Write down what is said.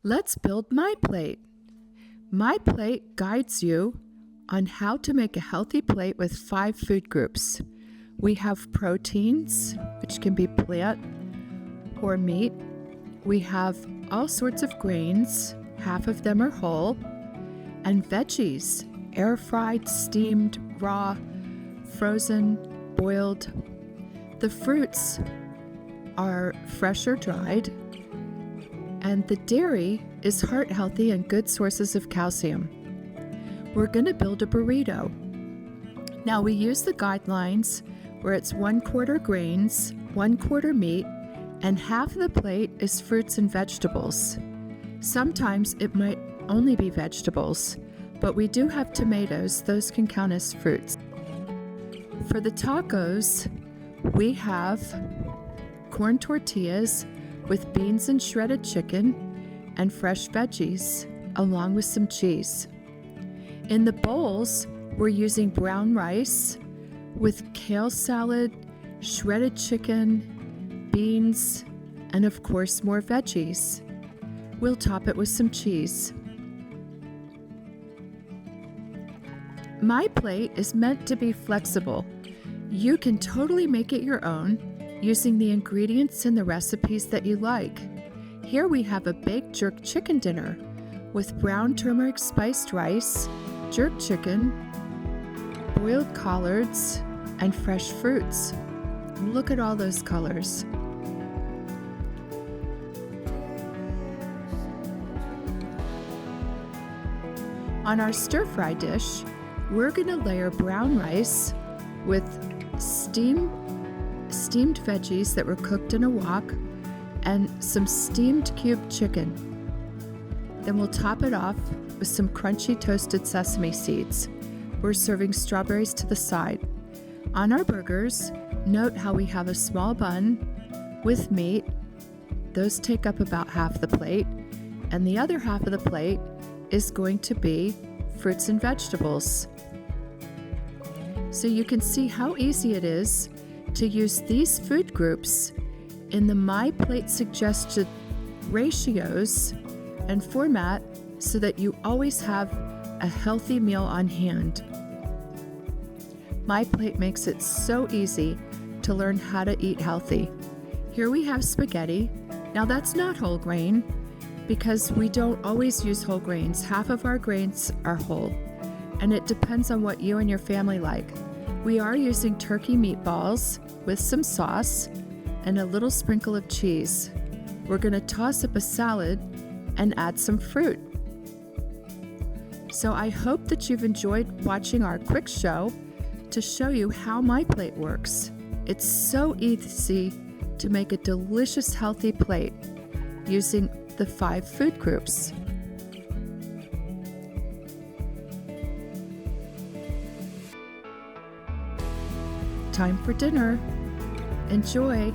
Let's build MyPlate. MyPlate guides you on how to make a healthy plate with 5 food groups. We have proteins, which can be plant or meat. We have all sorts of grains, half of them are whole, and veggies, air fried, steamed, raw, frozen, boiled. The fruits are fresh or dried, and the dairy is heart healthy and good sources of calcium. We're going to build a burrito. Now we use the guidelines where it's 1/4 grains, 1/4 meat, and half of the plate is fruits and vegetables. Sometimes it might only be vegetables, but we do have tomatoes. Those can count as fruits. For the tacos, we have corn tortillas with beans and shredded chicken and fresh veggies, along with some cheese. In the bowls, we're using brown rice with kale salad, shredded chicken, beans, and of course more veggies. We'll top it with some cheese. MyPlate is meant to be flexible. You can totally make it your own using the ingredients in the recipes that you like. Here we have a baked jerk chicken dinner with brown turmeric spiced rice, jerk chicken, boiled collards, and fresh fruits. Look at all those colors. On our stir-fry dish, we're going to layer brown rice with steamed veggies that were cooked in a wok and some steamed cubed chicken. Then we'll top it off with some crunchy toasted sesame seeds. We're serving strawberries to the side. On our burgers, note how we have a small bun with meat. Those take up about half the plate, and the other half of the plate is going to be fruits and vegetables. So you can see how easy it is to use these food groups in the MyPlate suggested ratios and format so that you always have a healthy meal on hand. MyPlate makes it so easy to learn how to eat healthy. Here we have spaghetti. Now that's not whole grain because we don't always use whole grains. Half of our grains are whole, and it depends on what you and your family like. We are using turkey meatballs with some sauce and a little sprinkle of cheese. We're going to toss up a salad and add some fruit. So I hope that you've enjoyed watching our quick show to show you how MyPlate works. It's so easy to make a delicious, healthy plate using the 5 food groups. Time for dinner. Enjoy.